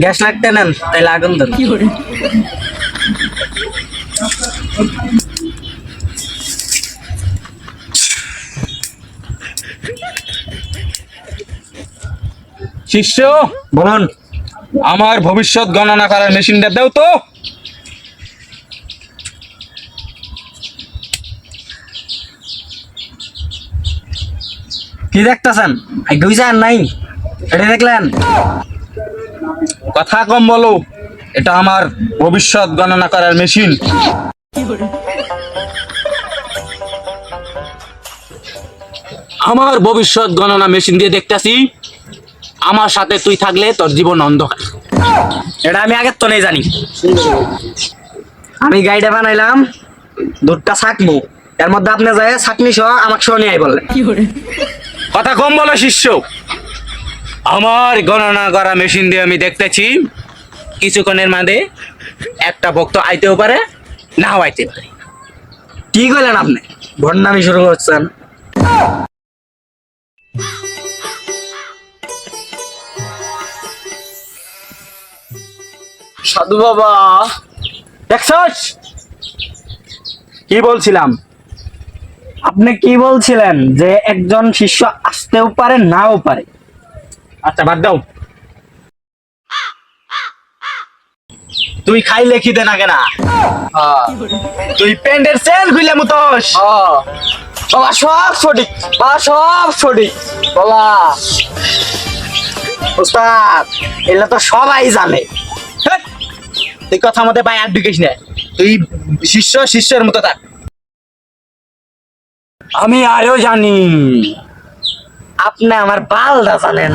Gas লাগতে নেন, তাই লাগুন ধরুন। শিষ্য, বলুন। আমার ভবিষ্যৎ গণনা করার মেশিনটা দাও তো। কি দেখতেছেন? বুঝছেন নাই? এটা দেখলেন? কথা কম বলো, এটা আমার ভবিষ্যৎ গণনা করার মেশিন। আমার ভবিষ্যৎ গণনা মেশিন দিয়ে দেখতেছি আমার সাথে তুই থাকলে তোর জীবন অন্ধকার। এটা আমি আগের তো নেই জানি। আমি গাইডে বানাইলাম দুধটা ছাকমু, এর মধ্যে আপনি যায় ছাকনি সহ আমাকে সহ নিয়ে বললেন। কথা কম বলো শিষ্য। আমার গণনা করা মেশিন দিয়ে আমি দেখতেছি কিছুক্ষণের মধ্যে একটা ভক্ত আইতেও পারে, নাও আইতে পারে। কি কইলেন আপনি? ভণ্ডামি শুরু করছেন। সাধু বাবা, দেখছস কি বলছিলাম? আপনি কি বলছিলেন যে একজন শিষ্য আসতেও পারে নাও পারে? আচ্ছা বাদ দাও, তুই খাইলে খিদে না কেনা? তুই প্যান্টের চেন খুলে মুতোস? বাবা সব সঠিক, বাবা সব সঠিক। বাবা উস্তাদ, এগুলো তো সবাই জানে। হেৎ, তুই কথা মতে পাই আর ঢুকিস না। তুই শিষ্য শিষ্যের মতো থাক। আমি আরো জানি। আপনি আমার বালদা জানেন।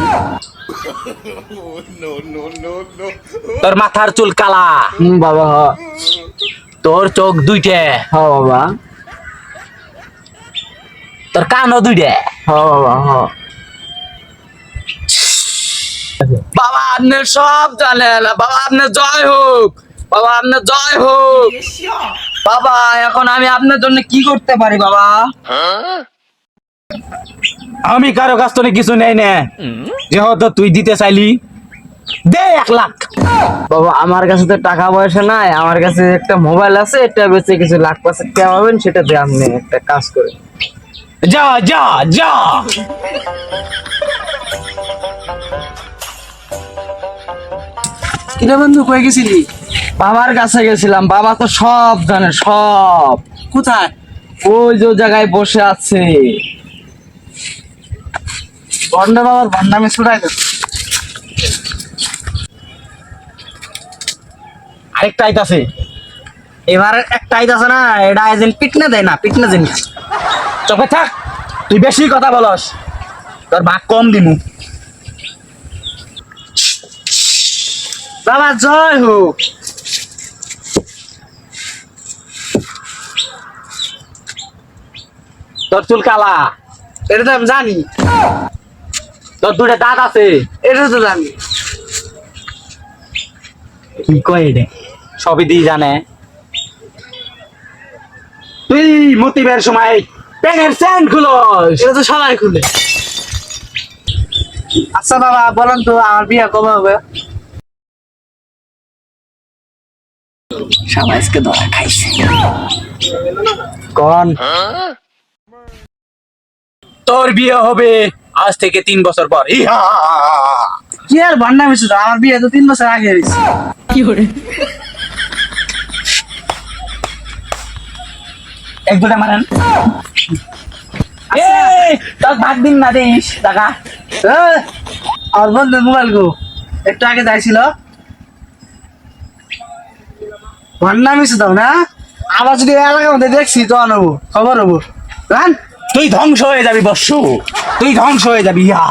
তোর মাথার চুল কালা, বাবা। তোর চোখ দুইটা, হ্যাঁ বাবা। তোর কানও দুইটা। হ্যাঁ বাবা। হ্যাঁ বাবা আপনি সব জানেন। বাবা আপনার জয় হোক, বাবা আপনার জয় হোক। বাবা এখন আমি আপনার জন্য কি করতে পারি বাবা? আমি কারো কাছ থেকে কিছু নেই না, যেহেতু তুই দিতে চাইলি দে 1 লাখ। বাবা, আমার কাছে তো টাকা পয়সা নাই, আমার কাছে একটা মোবাইল আছে, এটা বেচে কিছু লাখ পাঁচেক টাকা পাবেন, সেটা দিয়ে আপনি একটা কাজ করে। যা যা যা। কিরে বন্ধু, কই গেছিলি? বাবার কাছে গেছিলাম, বাবা তো সব জানে সব। কোথায়? ওই যে জায়গায় বসে আছে। ভন্ডা বাবার ভন্ডামি ছুটাই দে। আরেকটা আইতাছে। এবার একটা আইতাছে না, এটা এজেন্ট পিটনে দেয় না, পিটনে জিনিস। চুপে থাক, তুই বেশি কথা বলস, তোর ভাগ কম দিমু। বাবা জয় হোক। তোর চুল কালা, এটা তো আমি জানি, তোর 2টা দাঁত আছে, এটা তো জানি। কি কয় এটা? সবই দি জানে। তুই মতিবের সময় প্যানের চেন খুলস। এটা তো সবাই খুলে। আচ্ছা বাবা বলেন তো, আমার বিয়ে কবে হবে? সবাইকে ধরা খাইছে কোন? তোর বিয়ে হবে আজ থেকে 3 বছর পর। ইহা! কি আর ভন্ডামি শুধু, আমার বিয়ে তো 3 বছর আগে হয়েছে। কি করে? 1-2টা মারেন। এই তোর ভাগ দিন না দিস টাকা। আর বন্ধু মোবাইল গো একটু আগে যাইছিল, ভন্ডামি শুধু না, আবার যদি এলাকার মধ্যে দেখছি তো আনবো, খবর হবো। তুই ধ্বংস হয়ে যাবি বর্ষু, তুই ধ্বংস হয়ে যাবি। ইয়া